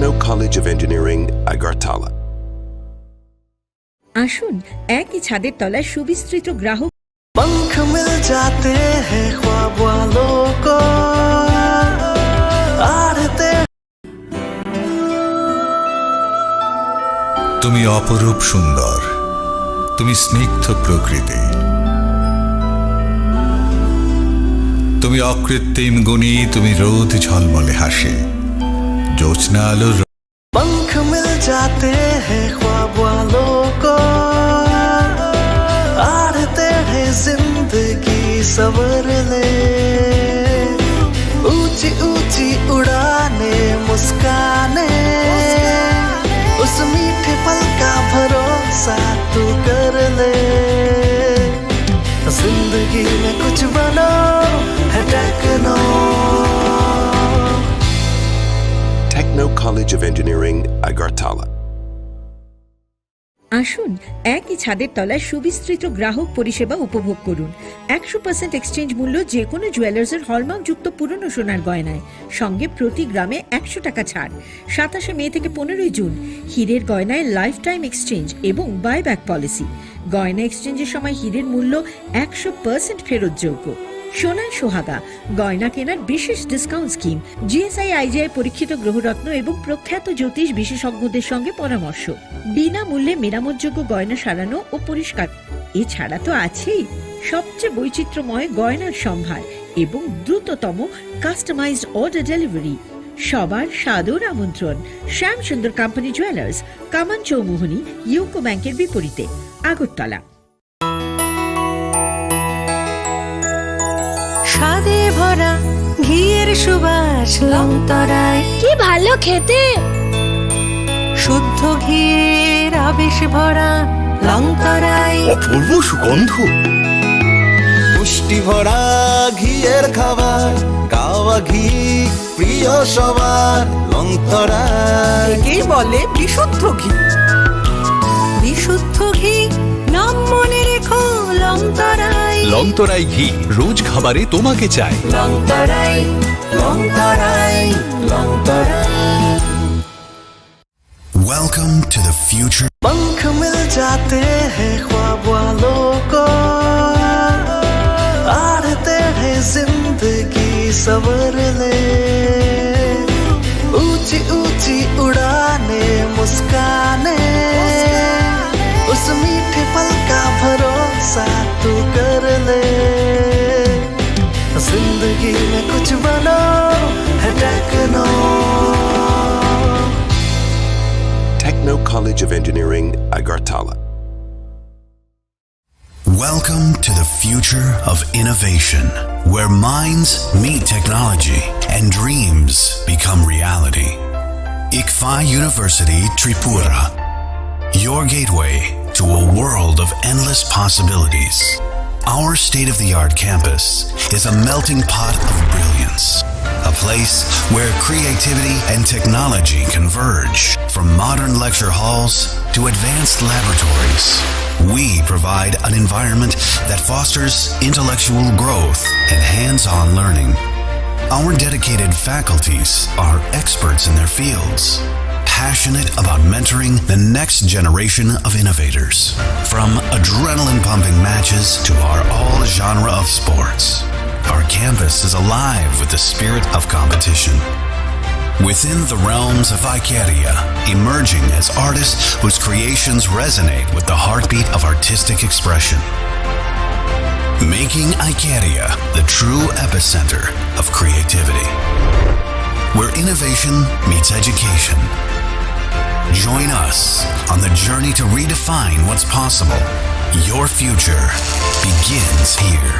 Techno College of Engineering, Agartala. আসুন একই ছাদের তলায় সুবিস্তৃত গ্রাহক पंख मिल जाते हैं ख्वाब वालों को आड़ते। তুমি অপরূপ সুন্দর, তুমি স্নিগ্ধ প্রকৃতি, তুমি অকৃত্রিম গুণী, তুমি রোদ ঝলমলে হাসি, জ্যোৎস্না আলোর पंख मिल जाते हैं ख्वाब वालों को आड़ते हैं जिंदगी सवर ले। ऊंची ऊंची उड़ाने मुस्काने उस मीठे पल का भरोसा तू कर ले। जिंदगी में कुछ बनो है techno. Techno College of Engineering, Agartala. আসুন একই ছাদের তলায় সুবিস্তৃত গ্রাহক পরিষেবা উপভোগ করুন। 100% এক্সচেঞ্জ মূল্য যে কোনো জুয়েলার্সের হলমার্কযুক্ত পুরনো সোনার গয়নায়, সঙ্গে প্রতি গ্রামে 100 টাকা ছাড়। 27 মে থেকে 15 জুন হীরের গয়নায় লাইফ টাইম এক্সচেঞ্জ এবং বাইব্যাক পলিসি। গয়না এক্সচেঞ্জের সময় হীরের মূল্য 100% ফেরতযোগ্য। সোনার সোহাগা গয়না কেনার বিশেষ ডিসকাউন্ট স্কিম, জিএসআই আইজিআই পরীক্ষিত গ্রহরত্ন এবং প্রখ্যাত জ্যোতিষ বিশেষজ্ঞদের সঙ্গে পরামর্শ, বিনামূল্যে মেরামতযোগ্য গয়না সারানো ও পরিষ্কার। এছাড়া তো আছেই সবচেয়ে বৈচিত্র্যময় গয়নার সম্ভার এবং দ্রুততম কাস্টমাইজড অর্ডার ডেলিভারি। সবার সাদর আমন্ত্রণ শ্যামসুন্দর কোম্পানি জুয়েলার্স, কামান চৌমুহনী, ইউকো ব্যাংকের বিপরীতে, আগরতলা। স্বাদে ভরা ঘিয়ের সুবাস লংতরায়, কি ভালো খেতে। শুদ্ধ ঘিয়ের আবেশ ভরা লংতরায়, অপূর্ব সুগন্ধ, পুষ্টি ভরা ঘিয়ের খাবার, গাওয়া ঘি প্রিয় সবার লংতরায়। একেই বলে বিশুদ্ধ ঘি। বিশুদ্ধ ঘি নাম মনে রেখো লংতরায়। লংতরাই ঘি রোজ খাবারে তোমাকে চাই। Longtharai Longtharai Longtharai. Welcome to the future. पंख मिल जाते हैं ख्वाब वालों को आड़ते हैं जिंदगी सवर ले। ऊंची ऊंची उड़ाने मुस्काने उस मीठे पल का भरोसा तू कर ले। जिंदगी में कुछ बनो है techno. Techno College of Engineering, Agartala. Welcome to the future of innovation, where minds meet technology and dreams become reality. ICFA University Tripura, your gateway to a world of endless possibilities. Our state-of-the-art campus is a melting pot of brilliance, a place where creativity and technology converge. From modern lecture halls to advanced laboratories, we provide an environment that fosters intellectual growth and hands-on learning. Our dedicated faculties are experts in their fields, passionate about mentoring the next generation of innovators. From adrenaline-pumping matches to our all-genre of sports, our campus is alive with the spirit of competition. Within the realms of Icaria, emerging as artists whose creations resonate with the heartbeat of artistic expression. Making Icaria the true epicenter of creativity, where innovation meets education. Join us on the journey to redefine what's possible. Your future begins here.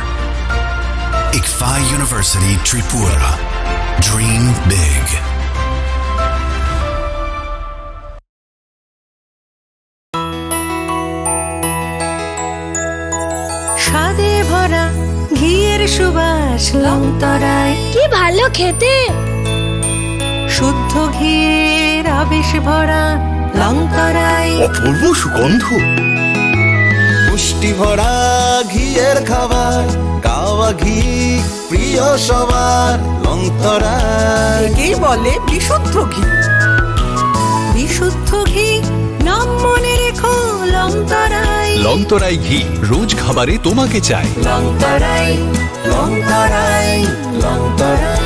ICFA University Tripura. Dream big. স্বাদে ভরা ঘিয়ের সুবাস লংতরায়, কি ভালো খেতে। শুদ্ধ ঘিয়ের আবেশ ভরা লংতরায়, অপূর্ব সুগন্ধ, পুষ্টি ভরা ঘিয়ের খাবার, গাওয়া ঘি প্রিয় সবার লংতরায়। একেই বলে বিশুদ্ধ ঘি। শুদ্ধ ঘি নাম মনে রেখো লংতরাই লংতরাই ঘি রোজ খাবারে তোমাকে চাই। লংতরাই লংতরাই লংতরাই।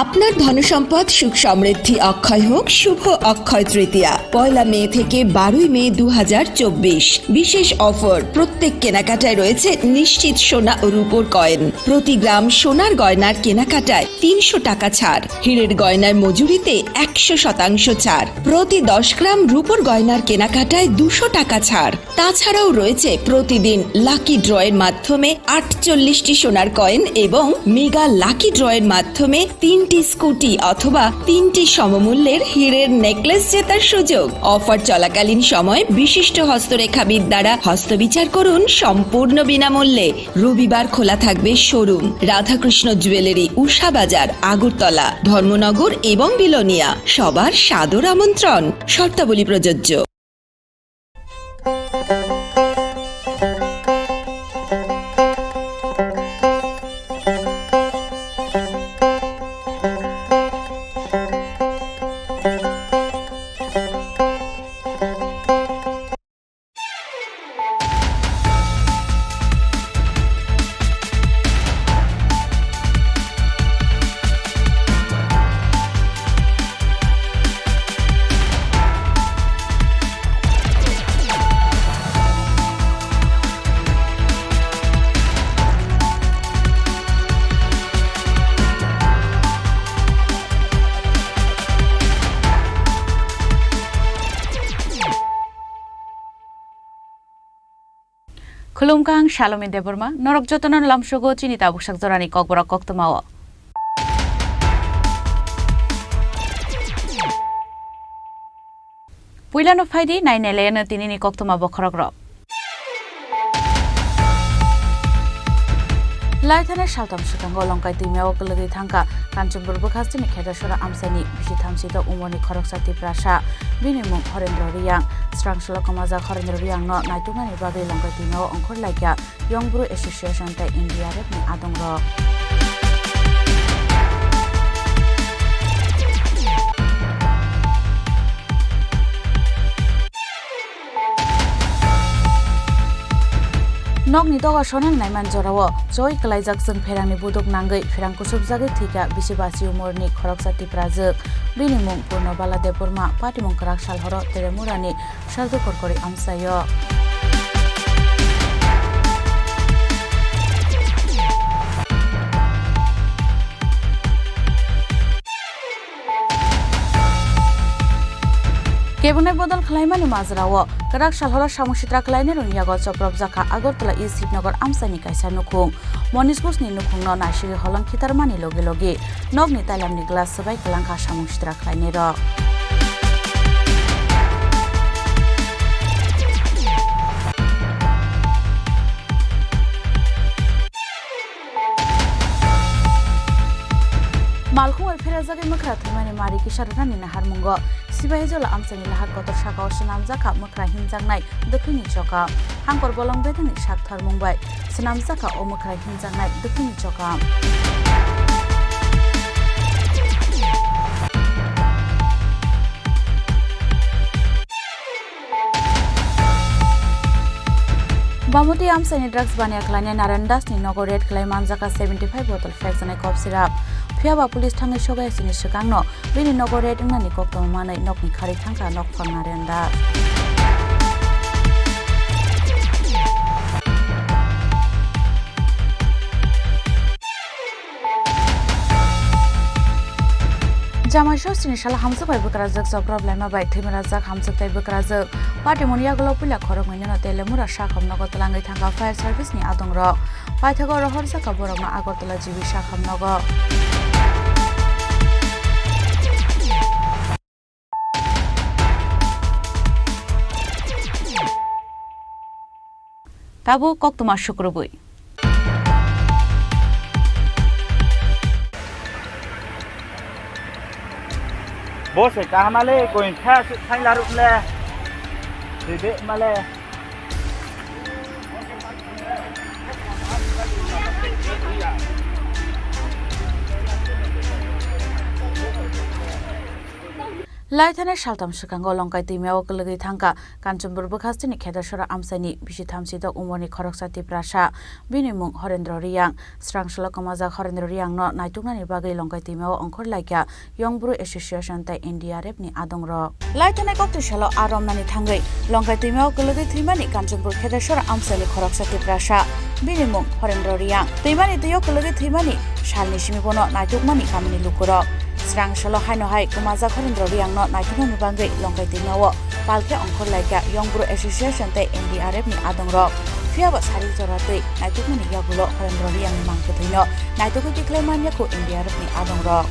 আপনার ধনসম্পদ সুখ সমৃদ্ধি অক্ষয় হোক শুভ অক্ষয় তৃতীয়া 1 মে থেকে 12 মে 2024। বিশেষ অফার, প্রত্যেক কেনাকাটায় রয়েছে নিশ্চিত সোনা ও রূপোর কয়েন। প্রতি গ্রাম সোনার গয়নার কেনাকাটায় 300 টাকা ছাড়। হীরের গয়নার মজুরিতে 100% ছাড়। প্রতি 10 গ্রাম রূপোর গয়নার কেনাকাটায় 200 টাকা ছাড়। তাছাড়াও রয়েছে প্রতিদিন লাকি ড্রয়ের মাধ্যমে 48টি সোনার কয়েন এবং মেগা লাকি ড্রয়ের মাধ্যমে 3টি স্কুটি অথবা 3টি সমমূল্যের হীরের নেকলেস জেতার সুযোগ। অফার চলাকালীন সময় বিশিষ্ট হস্তরেখাবিদ দ্বারা হস্তবিচার করুন সম্পূর্ণ বিনামূল্যে। রবিবার খোলা থাকবে শোরুম রাধাকৃষ্ণ জুয়েলারি, উষা বাজার, আগরতলা, ধর্মনগর এবং বিলোনিয়া। সবার সাদর আমন্ত্রণ। শর্তাবলী প্রযোজ্য। Khulumkang Shalom Deborma, Norok Jotonon Lamshogo, Chinita Bushak Zorani Kokbora Koktomawa. Puilan of Heidi, 9 Elena Tinini Koktoma Bokorogro. Laitana Shaltam Shikango Lonkai Timeo Kuladi Tanka, Kanchanbur Bukasti Kedashura Amsani, Bishitamsito Umoni Koroksati Prasha, Binimum Horendroriang, Strang Shulakomaza Horendroriang, not Naitumani Babi Lonkai Timeo, Uncle Laika, Young Brew Association Tay India, Redmi Adongro. Nogni doga shonan naiman jorawo joy kalaijak jeng pherangni buduk nangai pherang kusubjagi thika bisibasi umorni khoroksati prajak binimung purnobala deborma patimung karak salhoro teremurani sardu korkori amsayo Kebune bodol khlaimani mazrawo karak salhora samushitra klainer uniago choprop jaka Agartala East Hipnagar amsani kaisa nukhung Monisgus ni nukhungno nashiri holong khitarmani loge loge nogni tailamni glass sabai kalangka samushitra klainero Malkhung Ferrazagi Makra Thimani Mari Kisharani Naharmungo Sibahijola Amsani Lahat Kotor Shaka Oshanam Zaka Makra Hinjangnai Dukhini Choka Hankor Bolong Bedani Shakthar Mumbai Sanam Zaka O Makra Hinjangnai Dukhini Choka Bamuti Amsani drugs bania klanya Narandas ni Nogo Red Klaiman Zaka 75 bottle facts and a cough syrup Fiaba police tangi shoga sini shikangno bini Nogo Red ngani kokto manai nokni khari thangka nok phang narenda Jamasho sinishala hamsa bai bukrazak so problem bai thimirajak hamsa tai bukrazak patimonia glo pula khorok maina telemura shakham nago talangai thanga fire service ni adongro paithago rohorsa kaborama Agartala jibi shakham nago Tabu koktuma shukrubui Bố sẽ cả mà lê của thay thay là rụng lê để đệ mà lê Laithane Shaltam Shikango Lonkai Timeo Kalagi Tanka, Kanchanbur Bukastini Kedashora Amsani, Bishitamsi the Umoni Koroksati Prasha, Binimung Horendro Riang, Strang Shalakamaza Horendro Riang, not Naituna Nibagi Lonkai Timeo Onkor Laika, Young Bru Association Tay India Repni Adongro. Laithane Goktu Shalo Arom Nani Tangai, Lonkai Timeo Kalagi Timani, Kanchanbur Kedashora Amsani Koroksati Prasha, Binimung Horendro Riang, Timani Tio Kalagi Timani, Shalni Shimibono Naitukmani Kamini Lukuro. Strang Shalo Haino Hai, Kumaza Horendro Riang. Not Naituna Bangai Longai Timawo, Palke Onkor Laika, Young Bru Association Tay India Repni Adongro. Fiaba Sari Zorate, Naitukmani Yagulo, Horendro Riang Mankutino, Naituku Tiklemania ko India Repni Adongro.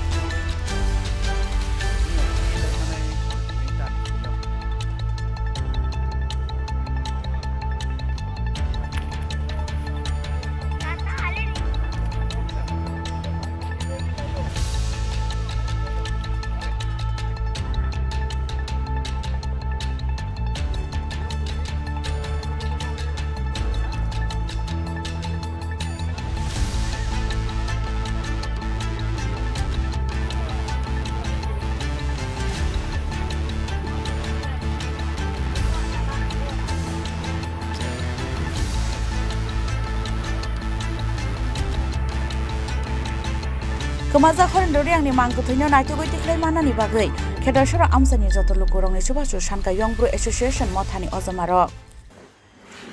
Kumaza Horendro Riang ni Mankutino Naituku Tiklemana ni Bagai, Kedashora Amsani Zotolukurong Subasu Shanka Young Bru Association Motani Ozamaro.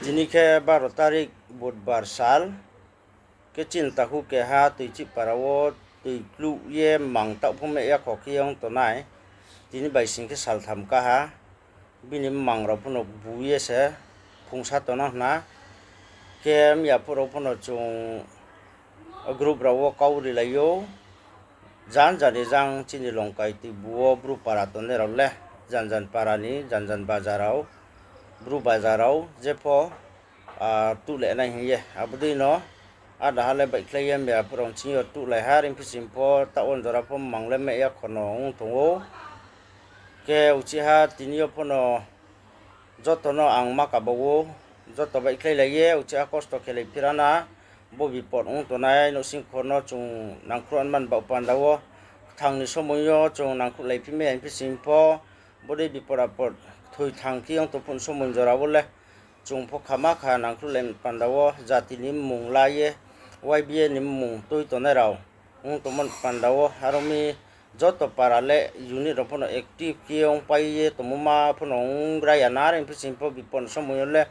Jinike 12 तारीख बुधवार साल के चिंता who के हा तुई parawo tui klu ye mangta phome ya khokiong tonai tini baising ke sal tham ka ha bini mangra phono buye se phungsa tona na kem ya poro phono chung group rawo kauri layo jan jani jang chini longkai ti buo bru para tonne rawle jan parani jan bazarau bru bazarau jepo tu le na hiye abudi no ada hale bai kleyem ya prong chinyo tu le harim pisimpo ta on jora pom mangle me ya khono tongo ke uchiha tinio phono jotono ang makabogo joto bai klele ye uchiha kosto kele pirana bo bipot tonai no sing khono chung nangkhron man ba pandawo thangni somoyo chung nangkhru lai pime an pisimpo bode biporapot thoi thangki ong to phun somon jora bole chung phokama kha nangkhru lai pandawo jati nim mungla ye YBA nim mung toi tonai raw to man pandawo haromi joto parale unit phono active ki ong pai ye to mama phono graya nar en pisimpo bipon somoyo le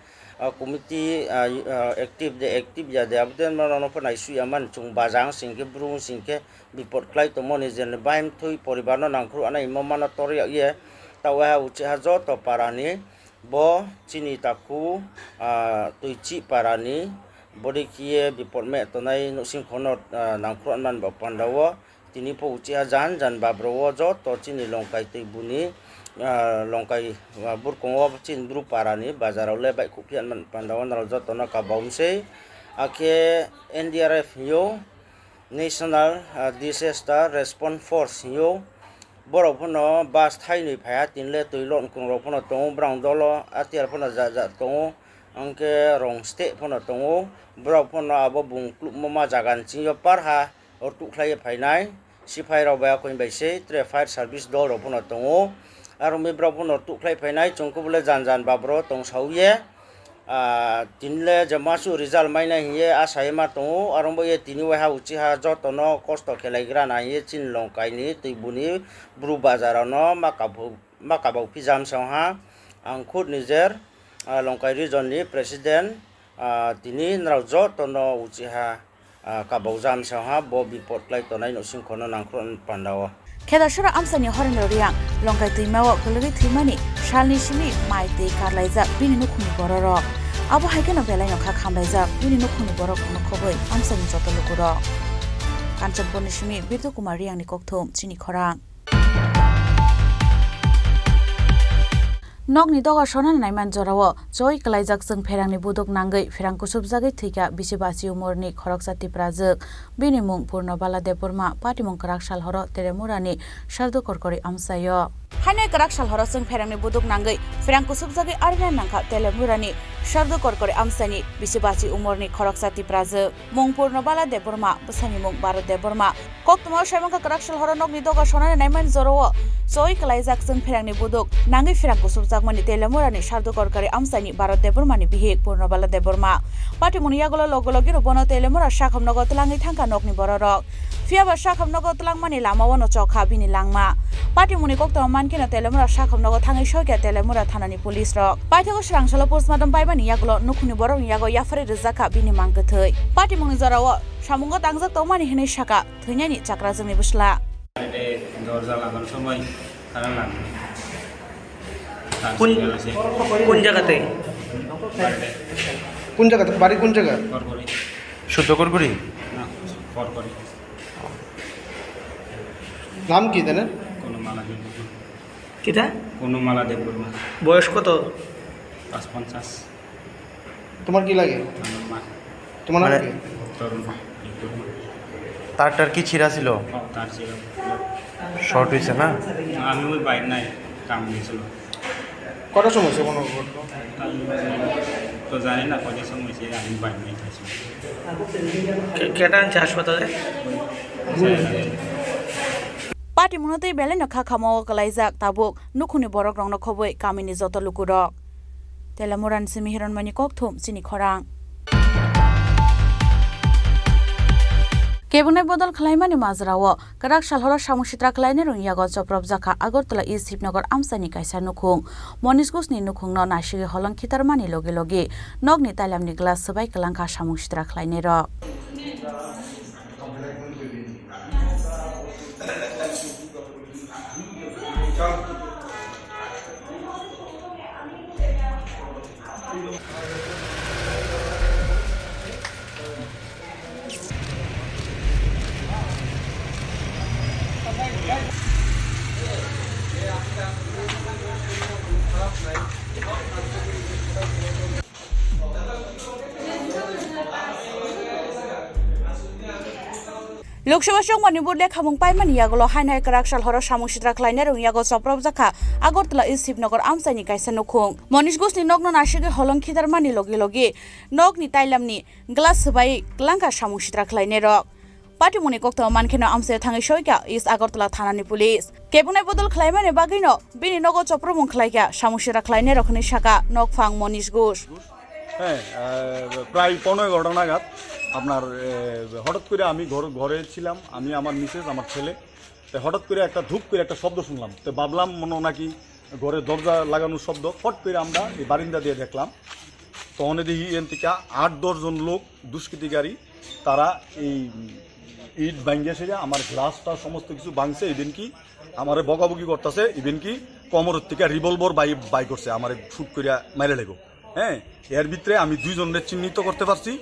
committee active ya de abden mano pho nai su yaman chung bajang singke bru singke bipot klai to moni jen baim thui poribar no nangkhru anai momana tor ya ye tawa uchi ha jo to parani bo chini taku tuichi parani bodi kiye bipot me to nai no sing khono nangkhru anman ba pandawo tini po uchi ha jan babro jo to chini longkai tei buni longkai burkongo chin bru parani bazarau le bai kupian man pandawan rajo tono ka baumse ake NDRF yo National Disaster Response Force yo boro phono bas thai ni phaya tinle toilon kongro phono tong brang dolo atiar phono ja tong angke rong state phono tong bro phono abo bung klub mama jagan chingyo parha or tu khlai phainai sipai ro ba koin baise tre fire service dolo phono tong aro me bro phono tu khlai phainai chungko bole jan babro tong sauye tinle jamasu result maina hiye asaima tong aro bo ye tini wa ha uchi ha jotono kosto khelaigra na ye chin longkai ni tuibuni bru bazar no makabau pijam sangha angkhut nijer longkai region ni president tini nrau jotono uchi ha kabau jam sangha bo bipot klai tonai no singkhono nangkhron pandawo Kedashora Amsani Horendro Riang, Longkai Timawo Kalagi Timani, Shalni Shimi, Maite Karlaiza, Bini Nukuni Bororo. Abo Hagen of Belano Kakamaiza, Bini Nukuni Borok Nokoboi, Amsani Jotolukuro. Kanchan Bonishimi, Bitu Kumariang Nikokto, Chini Korang. Nok ni doga shona naiman jorawo joy kalaijak jeng pherang ni budok nangai pherang kusub jagai thika bisibasi umor ni khorok sati prajak binimung purno bala depurma patimung karak sal horo teremurani shaldo korkori amsayo Hane karak shal horo sung ferang ni buduk nangai ferang kusuk jagi arna nangka telemurani shardo korkore amsani bisibachi umorni khorok sati praje mung purnabala deborma basani mung bharat deborma koktuma shaimangka karak shal horo nokni doga sonane naiman zoro soi kalaijak sung ferang ni buduk nangai ferang kusuk jagmani telemurani shardo korkore amsani bharat debormani bihek purnabala deborma pati muniagolo logologi robono telemura shakham nogo tlangi thangka nokni bororok fiaba shakham nogo tlangmani lama wono chokha bini langma pati muni koktuma mankina telemura shakham nogo thangai shoyka telemura thanani police rok paithego srangsalo postmortem paibani yagulo nukhuni borok yago yafare rizaka bini mangkathai pati muni jarawo samungo tangjak tawmani hinai shaka thainyani chakra jami busla দরজা লাগানোর সময় তারা লাগবে কোন জায়গাতে বাড়ি কোন জায়গা করকরি শুদ্ধ করকরি না করকরি নাম কি জানেন কোনো মালা দেব কিটা কোনো মালা দেব না বয়স কত ৫-৫০ তোমার কি লাগে আমার মা তোমার নাম কি তরুণ তারটার কি ছিঁড়া ছিল তার ছিল শর্ট হয়েছে না আমি ওই বাইরে নাই কাম দিয়েছিল কটার সময় সে কোনো তো জানি না কত সময় হয়েছে আমি বাইরে নাই খাইছি কেটা আনছে হাসপাতালে pati munotei bele no kha khamo kalaijak tabuk nukhuni borok rong no khoboi kamini joto lukurok telamuran simi hiron mani kokthum chini khorang Kebunai bodol khlaimani mazrawo karak shalhora samushitra khlaine rung yago choprop jakha Agartala East Shipnagar amsani kaisa nukhung Monish Gusni nukhung no nashigi holong khitarmani loge loge nogni tailamni glass sabai kalangka samushitra khlaine ro Loksawa Shongmani Budle Khamung Paimani Yagolo Hainai Karakshal Horo Samushitra Kleiner Yago Soprov Zakha Agartala East Shipnagar Amsani Kaisa Nukhung Monish Gusni Nogno Nashige Holong Khitarmani Logi Logi Nogni Tailamni Glass Bai Lanka Samushitra Kleiner Pati Muni Kokto Mankina Amse Thangi Shoika East Agartala Thanani Police Kebunai Bodol Klaimani Bagino Bini Nogo Chopromung Klaika Samushitra Kleiner Okhni Shaka Nokfang Monish Gus হ্যাঁ প্রায় 15 নাগাদ আপনার হঠাৎ করে আমি ঘরে ছিলাম আমি আমার মিসেস আমার ছেলে তো হঠাৎ করে একটা ধূপ করে একটা শব্দ শুনলাম তো ভাবলাম মনে নাকি ঘরে দরজা লাগানোর শব্দ ফট করে আমরা এই বারিন্দা দিয়ে দেখলাম তখন দেখি এন থেকে 8-10 জন লোক দুষ্কৃতিকারী তারা এই ইট ভাঙ্গে সেরে আমার গ্লাসটা সমস্ত কিছু ভাঙছে ইভেন কি আমার বকাবকি করতেছে ইভেন কি কোমরের থেকে রিভলভার বাই করছে আমার শুট করে মাইরে লেগো হ্যাঁ এর ভিতরে আমি দুইজনের চিহ্নিত করতে পারছি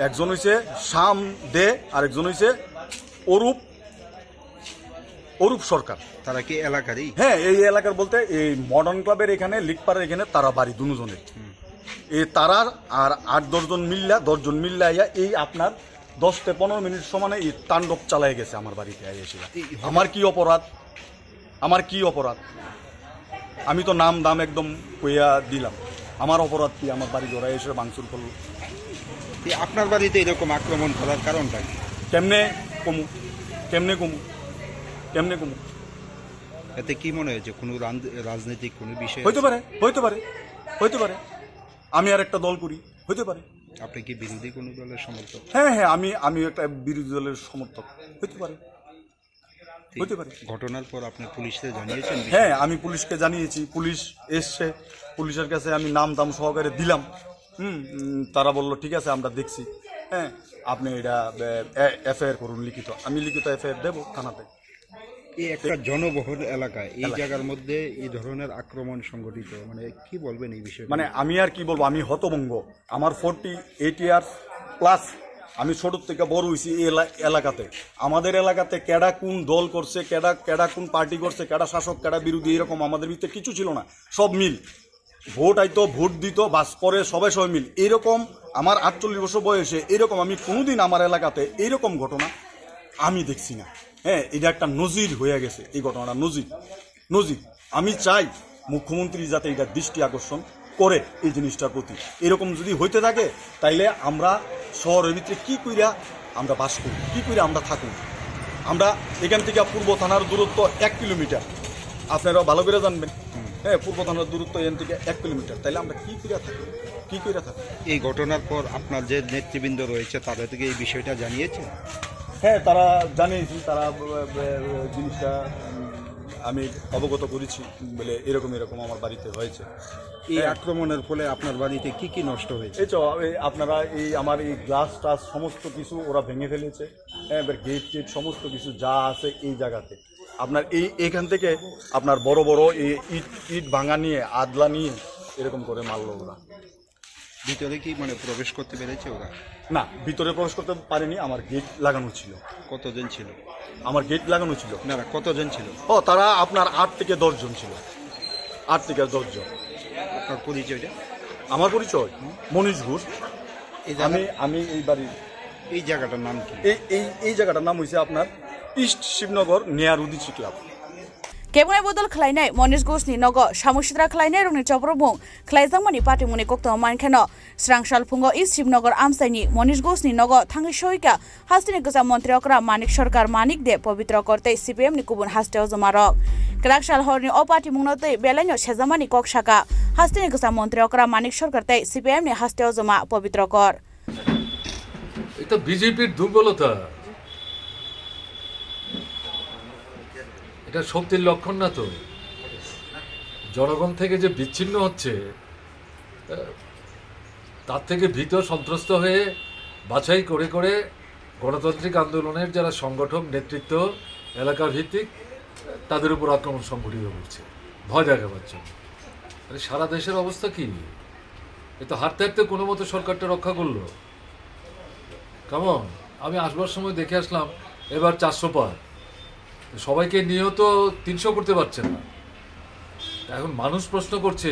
একজন হইছে শাম দে আর একজন হইছে অরূপ সরকার তারা কি এলাকারই হ্যাঁ এই এলাকার বলতে এই মডার্ন ক্লাবের এখানে লিকপাড়ার এখানে তারা বাড়ি দুজনের এই তারার আর 8-10 জন মিল্লা 10 জন মিল্লা এই আপনার 10-15 মিনিট সমানে এই তাণ্ডব চালাই গেছে আমার বাড়িতে এসে আমার কি অপরাধ আমি তো নাম দাম একদম কইয়া দিলাম আমার অপরাধ কি আমার বাড়ি ঘোরা এসে ভাঙচুর করলো আপনার বাড়িতে এরকম আক্রমণ করার কারণটা কি কেমনে কমু এতে কি মনে হয়েছে কোনো রাজনৈতিক কোনো বিষয় হইতে পারে আমি আর একটা দল করি হইতে পারে আপনি কি বিরোধী কোনো দলের সমর্থক হ্যাঁ আমি একটা বিরোধী দলের সমর্থক হইতে পারে ঘটনার পর আপনি পুলিশকে জানিয়েছেন হ্যাঁ আমি পুলিশকে জানিয়েছি পুলিশ এসছে পুলিশের কাছে আমি নাম দাম সহকারে দিলাম তারা বলল ঠিক আছে আমরা দেখছি হ্যাঁ আপনি এটা এফআইআর করুন লিখিত আমি লিখিত এফআইআর দেবো থানাতে এই একটা জনবহুল এলাকায় এই জায়গার মধ্যে এই ধরনের আক্রমণ সংগঠিত মানে কি বলবেন এই বিষয়ে মানে আমি আর কি বলবো আমি হতভম্ব আমার 48 ইয়ার্স প্লাস আমি ছোট থেকে বড় হয়েছি এই এলাকাতে আমাদের এলাকাতে কেডা কোন দল করছে কেডা কোন পার্টি করছে কেডা শাসক কেডা বিরোধী এরকম আমাদের ভিতরে কিছু ছিল না সব মিল ভোট আইতো ভোট দিত বাস পরে সবাই মিল এরকম আমার 48 বছর বয়সে এরকম আমি কোনোদিন আমার এলাকাতে এইরকম ঘটনা আমি দেখছি না হ্যাঁ এটা একটা নজির হয়ে গেছে এই ঘটনাটা নজির আমি চাই মুখ্যমন্ত্রী যাতে এটা দৃষ্টি আকর্ষণ করে এই জিনিসটার প্রতি। এরকম যদি হইতে থাকে তাইলে আমরা শহরের ভিতরে কী কইরা আমরা বাস করি, কী কইরা আমরা থাকুন। আমরা এখান থেকে পূর্ব থানার দূরত্ব 1 কিলোমিটার, আপনারাও ভালো করে জানবেন। হ্যাঁ, পূর্ব থানার দূরত্ব এখান থেকে 1 কিলোমিটার, তাইলে আমরা কী কইরা থাকি, কী কইরা থাকি। এই ঘটনার পর আপনার যে নেতৃবৃন্দ রয়েছে তাদের থেকে এই বিষয়টা জানিয়েছে? হ্যাঁ, তারা জানিয়েছি, তারা জিনিসটা আমি অবগত করেছি বলে এরকম আমার বাড়িতে হয়েছে। এই আক্রমণের ফলে আপনার বাড়িতে কি কি নষ্ট হয়েছে? এই তো আপনারা এই আমার এই গ্লাস টাস সমস্ত কিছু ওরা ভেঙে ফেলেছে। হ্যাঁ, এবার গেট টেট সমস্ত কিছু যা আছে এই জায়গাতে আপনার এইখান থেকে আপনার বড় বড় এই ইট ভাঙা নিয়ে আদলা নিয়ে এরকম করে মারলো ওরা। ভিতরে কি মানে প্রবেশ করতে পেরেছে ওরা? না, ভিতরে প্রবেশ করতে পারেনি, আমার গেট লাগানো ছিল। কতজন ছিল? আমার গেট লাগানো ছিল। না, কতজন ছিল? তারা আপনার 8 থেকে 10 জন ছিল। 8 থেকে 10 জন। আপনার পরিচয়টা? আমার পরিচয় মনীষ ঘোষ। আমি এই বাড়ির। এই জায়গাটার নাম কি? এই জায়গাটার নাম হয়েছে আপনার ইস্ট শিবনগর নেয়ার উদিচি ক্লাব। কেবনে বদল খালাইনাय मनीष घोषनि नग सामुसिद्रा खालायनाय रंनि चप्रमुं खालायजांमानि पार्टीमुनि कक्ट मानखेनो स्रांसाल फुंगो इस्ट शिवनगर आमसाइनि मनीष घोषनि नग थांनि सहिका हास्तिनि गोजा मन्त्री अकरा मानिक सरकार मानिक दे पवित्र करते सीपीएम नि गुबुन हास्तेव जमारक क्लाकसाल हरनि अ पार्टी मुंगनतै बेलायनो सेजामानि कक शाखा हास्तिनि गोजा मन्त्री अकरा मानिक सरकार तै सीपीएम नि हास्तेव जमा पवित्र कर। এটা বিজেপির দুর্বলতা, এটা শক্তির লক্ষণ না তো। জনগণ থেকে যে বিচ্ছিন্ন হচ্ছে তার থেকে ভীত সন্ত্রস্ত হয়ে বাছাই করে করে গণতান্ত্রিক আন্দোলনের যারা সংগঠক নেতৃত্ব এলাকা ভিত্তিক তাদের উপর আক্রমণ সংঘটিত করছে ভয় দেখাবার জন্য। সারা দেশের অবস্থা কি? এ তো হাঁটতে হাঁটতে কোনো মতো সরকারটা রক্ষা করলো। কেমন আমি আসবার সময় দেখে আসলাম এবার 400 পার, সবাইকে নিয়েও তো 300 করতে পারছে না। এখন মানুষ প্রশ্ন করছে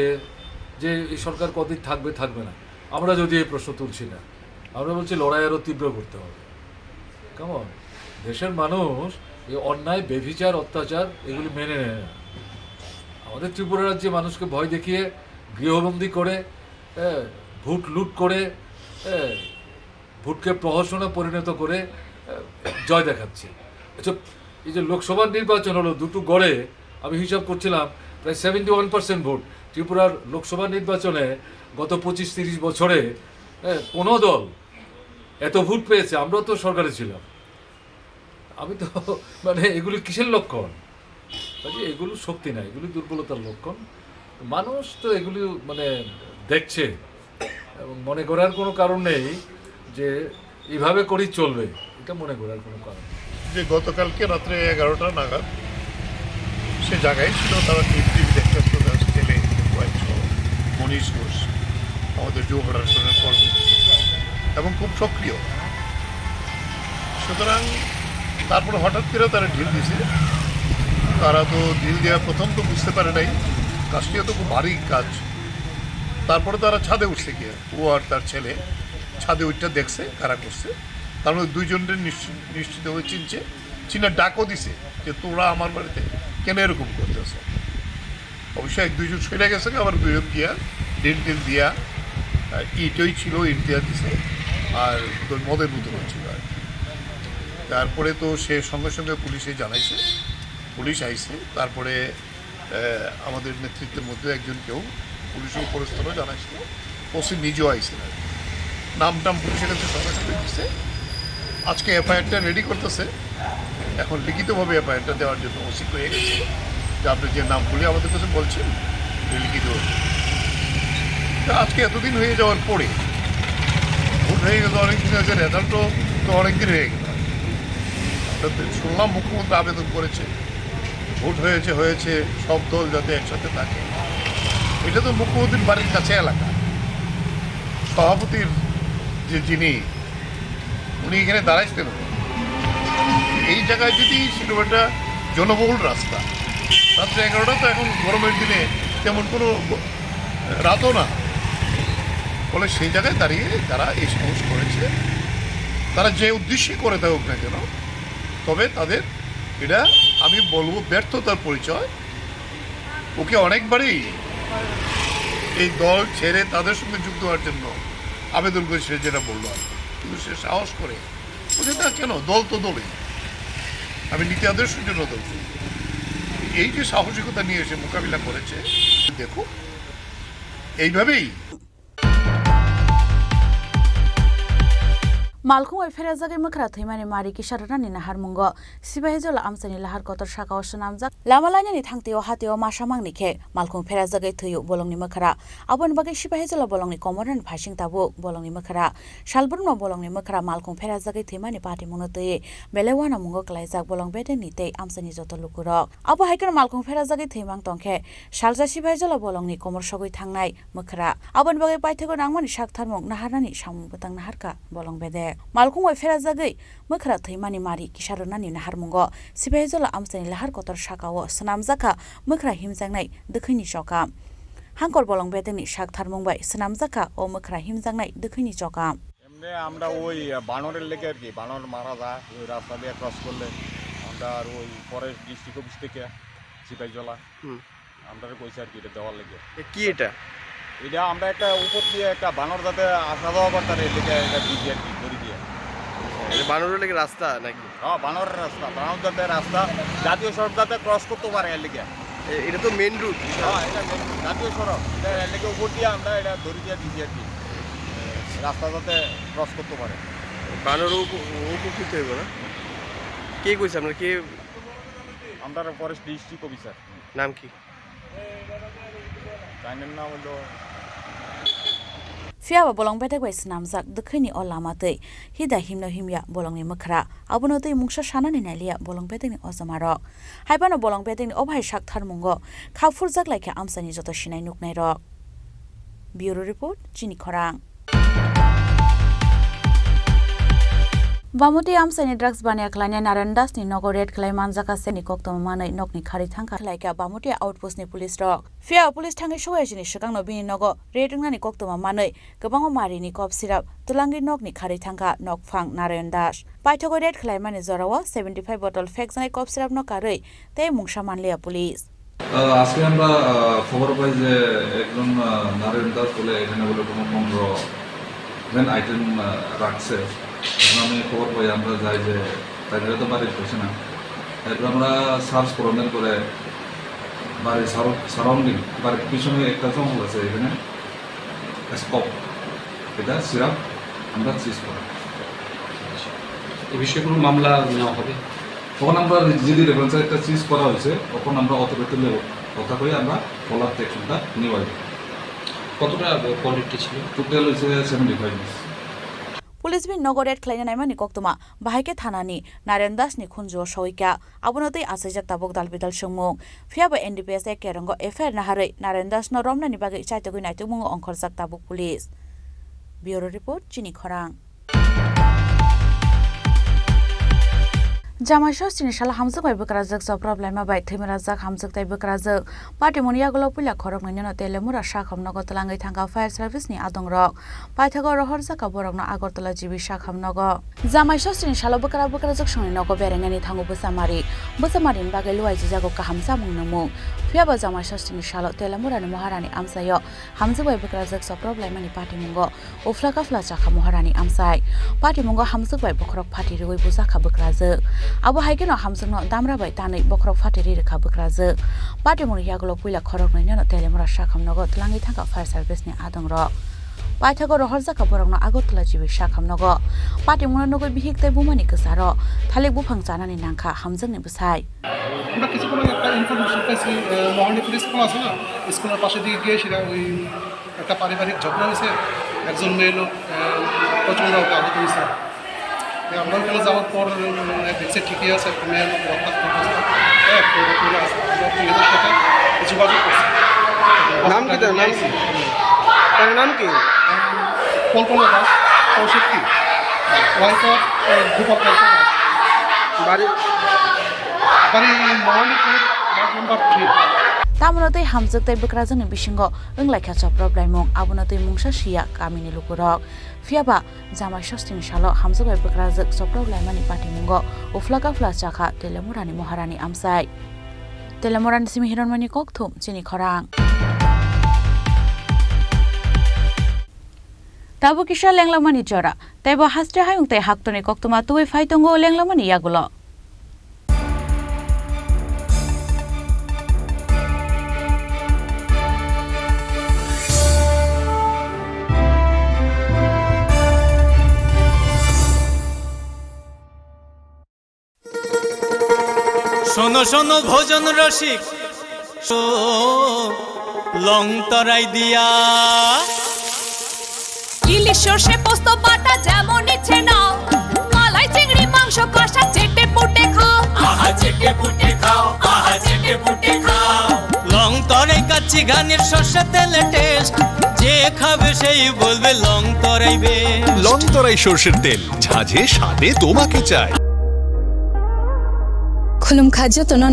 যে এই সরকার কতদিন থাকবে থাকবে না। আমরা যদি এই প্রশ্ন তুলছি না, আমরা বলছি লড়াই আরও তীব্র করতে হবে। কেমন দেশের মানুষ এই অন্যায় বেভিচার অত্যাচার এগুলি মেনে নেয় না। আমাদের ত্রিপুরা রাজ্যে মানুষকে ভয় দেখিয়ে গৃহবন্দী করে ভোট লুট করে ভোটকে প্রহসনে পরিণত করে জয় দেখাচ্ছে। আচ্ছা, এই যে লোকসভার নির্বাচন হলো দুটো গড়ে আমি হিসাব করছিলাম প্রায় 71% ভোট। ত্রিপুরার লোকসভা নির্বাচনে গত 25-30 বছরে কোনো দল এত ভোট পেয়েছে? আমরাও তো সরকারে ছিলাম। আমি তো মানে এগুলি কিসের লক্ষণ? এগুলো শক্তি না, এগুলি দুর্বলতার লক্ষণ। মানুষ তো এগুলি মানে দেখছে এবং মনে করার কোনো কারণ নেই যে এইভাবে করেই চলবে, এটা মনে করার কোনো কারণ নেই। যে গতকালকে রাত্রে 11টা নাগাদ সে জায়গায় ছিল তারা টিভি দেখতে ছেলে মনীষ ঘোষ আমাদের যুব ফেডারেশনের কর্মী এবং খুব সক্রিয়। সুতরাং তারপরে হঠাৎ করে তারা ঢিল দিছে। তারা তো ঢিল দেওয়া প্রথম তো বুঝতে পারে নাই কাজটিও তো খুব ভারী কাজ। তারপরে তারা ছাদে উঠছে গিয়ে, ও আর তার ছেলে ছাদে উঠটা দেখছে কারা করছে। তার মধ্যে 2 জনের নিশ্চিত হয়ে চিনে ডাকও দিছে যে তোরা আমার বাড়িতে কেন এরকম করতেছ। অবশ্যই 1-2 জন সরে গেছে, আবার 2 জন দিয়া টিল দিয়া ইটই ছিল, ইট দিয়া দিছে আর মদের বোতল ছিল আর। তারপরে তো সে সঙ্গে সঙ্গে পুলিশে জানাইছে, পুলিশ আইছে। তারপরে আমাদের নেতৃত্বের মধ্যে একজন কেউ পুলিশের উপরস্থরও জানাইছে, ওসি নিজেও আইছে না, নাম পুলিশের কাছে সরাসরি দিছে। আজকে এফআইআরটা রেডি করতেছে, এখন লিখিতভাবে এফআইআরটা দেওয়ার জন্য ওসি হয়ে গেছে যে আপনি যে নামগুলি আমাদের কাছে বলছেন লিখিত। আজকে এতদিন হয়ে যাওয়ার পরে ভোট হয়ে গেছে, অনেকদিন হয়েছে, রেজাল্টও তো অনেকদিন হয়ে গেল। শুনলাম মুখ্যমন্ত্রী আবেদন করেছে, ভোট হয়েছে সব দল যাতে একসাথে থাকে। এটা তো মুখ্যমন্ত্রীর বাড়ির কাছে এলাকা, সভাপতির যিনি উনি এখানে দাঁড়াইছেন। এই জায়গায় যদি সেরকম একটা জনবহুল রাস্তা, রাত্রে 11টা তো এখন গরমের দিনে তেমন কোনো রাতও না, ফলে সেই জায়গায় দাঁড়িয়ে তারা এই সাহস করেছে। তারা যে উদ্দেশ্যে করে থাকুক না কেন, তবে তাদের এটা আমি বলবো ব্যর্থতার পরিচয়। ওকে অনেকবারই এই দল ছেড়ে তাদের সঙ্গে যুক্ত হওয়ার জন্য আবেদন করে, সে যেটা বললো আর কি। কিন্তু সে সাহস করে বলছে না, কেন, দল তো দলই, আমি নীতি আদর্শের জন্য দল করি। এই যে সাহসিকতা নিয়ে এসে মোকাবিলা করেছে, দেখো এইভাবেই মালখুং ওই ফেরাজাগে মখরা থৈমানি মারি কিসারানি নাহার মুঙ্গ সিবাহিজল আমসানি লাহার কতর শাখা অসনামজাক লামালানি থাংতেও হাতেও মাসামাং নিখে মালখুং ফেরাজাগে থৈও বলংনি মখরা আবন বাগে সিবাহিজল বলংনি কমরান ভাইসিং তাবো বলংনি মখরা শালবরম বলংনি মখরা মালখুং ফেরাজাগে থৈমানি পাটি মনতয়ে বেলেওয়ানা মুঙ্গ ক্লাইজাক বলং বেদে নিতে আমসানি যত লুকুরক আবো হাইকার মালখুং ফেরাজাগে থৈমাং তংখে শালজা সিবাহিজল বলংনি কমর সগৈ থাংনাই মখরা আবন বাগে পাইথেগো নাংমানি শাকথারমুক নাহারানি সামুং বতাং নাহারকা বলং বেদে মালখুং ওই ফেরাজাগৈ মখরা থৈমানি মারি কিসারনানি নাহার মুঙ্গ সিবাহিজল আমসানি লাহার কতর শাখাও সনামজাখা মখরা হিমজাংনাই দखैनि चका हांकर बलं बेदेनि शाकथार मुंबाई सनामजाखा ও মখরা হিমজাংনাই দखैनि चका এমনি আমরা ওই বানরের লেগে আর কি, বানর মারা যায় ওই রাস্তা দিয়ে ক্রস করলে আমরা আর ওই ফরেস্ট ডিস্ট্রিক্ট অফিস থেকে সিপাহীজলা আমরা কইছি আর কি এটা দেওয়ার লেগে। কি এটা আমরা একটা উপর দিয়ে একটা বানর যাতে আসা যাওয়া করতার এর লেগে এটা দিয়েছি আর কি, ধরে দিয়ে। বানরের লেগে রাস্তা নাকি? হ্যাঁ, বানরের রাস্তা, বানর যাতে রাস্তা জাতীয় সড়ক যাতে ক্রস করতে পারে এর লেগে। এটা তো মেন রুট। হ্যাঁ, এটা জাতীয় সড়ক, এর লেগে উপর দিয়ে আমরা এটা ধরে দিয়ে দিয়েছি আর কি, রাস্তা যাতে ক্রস করতে পারে। বানর উপকৃত হইব না? কে কইছে আপনার? কে? আমরা ফরেস্ট ডিস্ট্রিক্ট অফিসার। নাম কি? জানেন না হলো Fiaba bolong betek bai snamjak dखैनि o lamatei hida himno himya bolongni mkhra abonotei mungsa sanani nalia bolong betekni ojamarok haibano bolong betekni obhai sakthar mungo khafurjak laike amsani joto sinai nuknai rok. Bureau report Chini Khorang. Bamuti amsani drugs bania klanya Narandas ni nogo red klai manjaka seni koktoma manai nokni khari thangka laika Bamuti outpost ni police rok. Fia police thangai soyajini shakang no bini nogo red ngani koktoma manai gobango mari ni kop sirap tulangi nokni khari thangka nokphang Narandas. Paithogo red klai mani jorawa 75 bottle fake janai kop sirap no karei tei mungsa manlia police. আজকে আমরা খবর পাই যে একজন নারায়ণদাস বলে এখানে বলে কোনো 15 item রাখছে। আমি খবর পাই, আমরা যাই যে তাদের তো বাড়ির পেছে না, এরপর আমরা সার্চ করনের করে বাড়ির সারাউন্ডিং বাড়ির পিছনে একটা জঙ্গল আছে, এখানে স্কপ এটা সিরাপ আমরা সিজ করি। এই বিষয়ে কোনো মামলা নেওয়া হবে? তখন আমরা যদি রেফারেন্সে একটা সিজ করা হয়েছে তখন আমরা অথরিটি লেভেল কথা কই আমরা ফলো আপ অ্যাকশনটা নেওয়া যায়। কতটা কোয়ালিটি ছিল? টোটাল হয়েছে 75 Police bin nogoret klaina naimani koktoma bahike thanani Narandas ni khunjo soika abonotei asajak tabok dalbidal sungmung fiaba NDPS ek kerango FIR naharei Narandas no romna ni bage chaitogoi naitumung ongkhorjak tabok police. Bureau report Chini Khorang. Jamaisho sinishala hamjak bai bokrajak job problem bai themrajak hamjak tai bokrajak party monia golo pula khorok naino telemura shakhamnogo tlangai thanga fire service ni adongrok paithago rohorjaka borokno Agartala jibi shakhamnogo Jamaisho sinishala bokrajak soninogo berengani thango busamari bagai luaiji jago kahamsa mungnamung fiaba Jamaisho sinishala telemura ni moharani amsayo hamjak bai bokrajak job problem ni party mungo uflaka fla chakha moharani amsai party mungo hamjak bai bokrok phati roi bujaka bokrajak Abo haikeno hamjangno damra bai tanai bokrok fateri rekha bokrajak party muni yaglo puila khorok naino telemura shakhamnogo tlangai thanga fire service ni adongrok paithago rohorjaka borokno Agartala jibi shakhamnogo party muni nogoi bihik tai bumani ksaro thalik bufang chanani nangkha hamjangni bsai আমরা কিছু কোনো একটা information পাইছি মহানি police school আছে না স্কুলের পাশে দিকে গিয়ে সেটা ওই একটা পারিবারিক ঝগড়া হয়েছে একজন মেয়ে লোক প্রচণ্ড আহত হয়েছে আমরা ওখানে যাওয়ার পর দেখছে ঠিকই আছে একটা মেয়ের লোক সাথে যোগাযোগ করছে নাম কি তার তার নাম কি কল্পনা দাস কৌশিকী ওয়াইফ অফ গোপাল দাস বাড়ি মহানিপুর number 3 Tamunotei hamjak tai bokrajani bisingo wnglaikha job problem mung abonotei mungsa sia kamini lukurok fiaba Jamaisho sinisalo hamjak bai bokrajak job problem mani party mungo uflaka fla chakha telemurani moharani amsai Telemoran simi hiranmani kokthum chini khorang. Tabu kisha lenglamani jora. Tebo hastre hayung te haktone koktuma tuwe faitongo lenglamani yagulo. শোনো শোনো ভোজন রসিক long তরাই দিয়া ইলিশ সর্ষে পোস্ত বাটা যেমন ইচ্ছে নাও মালাই চিংড়ি মাংস কষা চেটে পুটে খাও আহা চেটে পুটে খাও আহা চেটে পুটে খাও লং তরাই কাচ্চি গানের সর্ষে তেলে টেস্ট যে খাবে সেই বলবে লং তরাই বেশ লং তরাই সর্ষের তেল ঝাঁঝে স্বাদে তোমাকে চাই खुलुम खाज्य तो न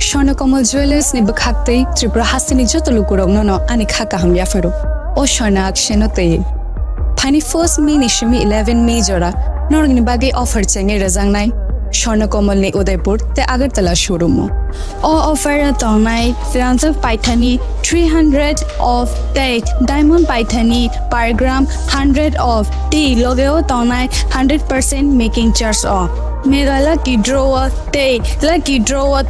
स्वर्णकमल ज्वेलर्स नि बखाक्तै त्रिपुरा हासिनी जतलु कुरङ न अनि खाका हम याफरो ओ स्वर्ण अक्षन ते फाइनी फर्स्ट मे निशमी 11 मे जरा नरगिनी बागे अफर चेंगे रजांगनाय स्वर्णकमल ने उदयपुर ते अगरतला शोरूम ओ अफर तनाय फ्रांस पाइथानी 300 ऑफ ते diamond Paithani per gram 100 off टी लोगेओ तनाय 100% मेकिंग चार्ज ऑफ मेरा लकी ड्रॉ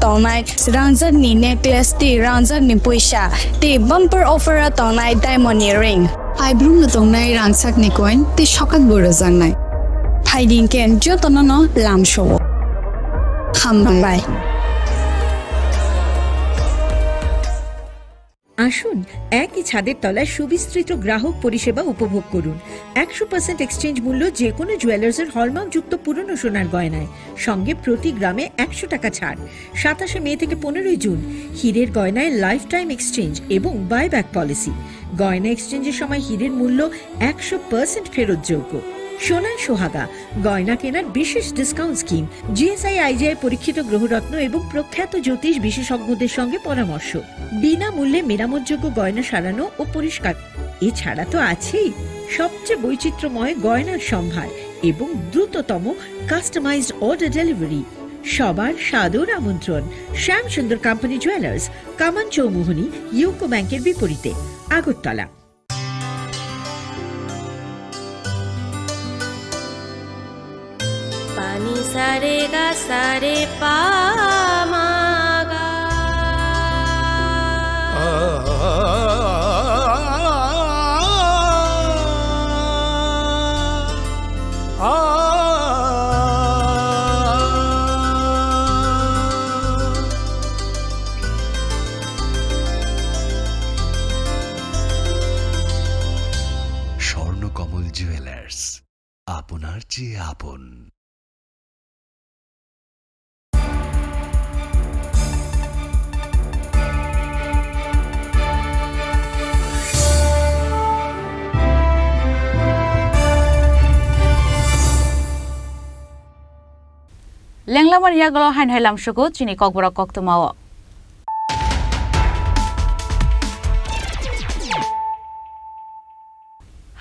तनाय रंजन नि नेकलेस ती रंजन नि पैसा ती बम्पर ऑफर तनाय डायमंड इयरिंग आइब्रुम तनाय रांगसाक नि कॉइन ती शकात बोरो जानाय फाइडिंग केन जो तनन लाम शो खामनांबाय আসুন একই ছাদের তলায় সুবিস্তৃত গ্রাহক পরিষেবা উপভোগ করুন 100% এক্সচেঞ্জ মূল্য যে কোনো জুয়েলার্সের হলমার্কযুক্ত পুরনো সোনার গয়নায় সঙ্গে প্রতি গ্রামে 100 টাকা ছাড় 27 মে থেকে 15 জুন হীরের গয়নায় লাইফ টাইম এক্সচেঞ্জ এবং বাইব্যাক পলিসি গয়না এক্সচেঞ্জের সময় হীরের মূল্য 100% ফেরতযোগ্য সোনার সোহাগা গয়না কেনার বিশেষ ডিসকাউন্ট স্কিম জিএসআই আইজিআই পরীক্ষিত গ্রহরত্ন এবং প্রখ্যাত জ্যোতিষ বিশেষজ্ঞদের সঙ্গে পরামর্শ বিনামূল্যে মেরামতযোগ্য গয়না সারানো ও পরিষ্কার এছাড়া তো আছেই সবচেয়ে বৈচিত্র্যময় গয়নার সম্ভার এবং দ্রুততম কাস্টমাইজড অর্ডার ডেলিভারি সবার সাদর আমন্ত্রণ শ্যামসুন্দর কোম্পানি জুয়েলার্স কামান চৌমুহনী ইউকো ব্যাংকের বিপরীতে আগরতলা सारे गा सारे पामागा স্বর্ণকমল জুয়েলার্স আপনার চেয়ে আপন Lenglaman yaglo hain hailam shugo chini kokbora koktumawo.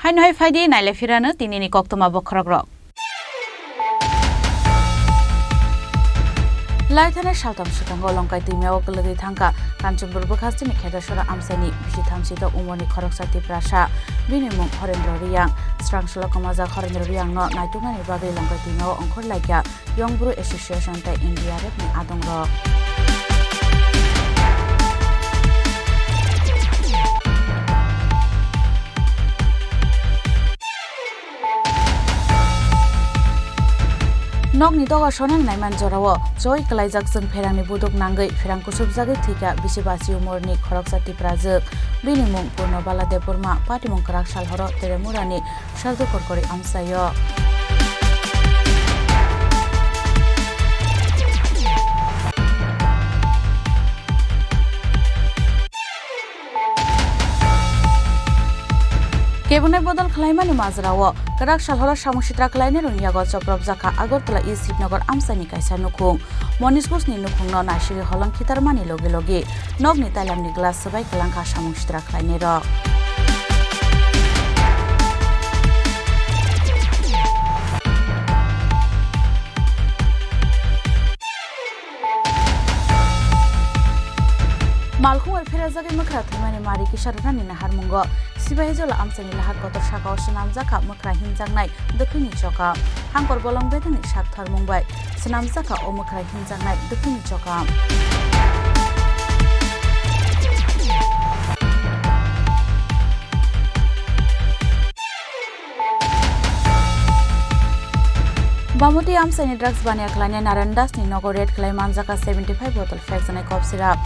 Hain hai faidi naile firana tinini koktuma bokhrogrok. Laithana shaltam shutango longkai timyawo kulagi thangka Kanchenbur bukhastini khedashora amsani bishi thamsida umoni khoroksati prasha binimung Horendra Riyang Strangshala Kamaja Horendra Riyang no naitungani babe longkai timyawo ongkhor laikya Yongbru Association ta India rep ni adongro Nok ni doga sonang naiman jorawo joy kalaijak jeng ferangni budok nangai ferang kusub jagai thika bisibasi umorni khoroksati prajak binimung Purnabala Deburma patimung karak salhoro teremurani sardu korkori amsayo Kebunai bodol khlaimani mazrawo karak salhora samusitra khlainer uniyago choprop jaka Agartala East Srinagar amsani kaisa nukhung Monish Gosni nukhungno nasiri holong khitarmani loge loge nogni tailamni glass sabai kalangka samusitra khlainero জাগে মখরা থৈমানি মারি কিসারনানি নাহার মুঙ্গ সিবাই জলা আমসানি লাহাত গতর সাকা অসনাম জাকা মখরা হিমজাংনাই দক্ষিণী চকা হাঙ্কর বলং বেদনি সাকথার মুম্বাই সনাম জাকা ও মখরা হিমজাংনাই দক্ষিণী চকা বামতি আমসানি drugs বানিয়া খালাইনাय नारायण दासनि नगर red खालाय मानजाका 75 बटल fake जानाय कफ syrup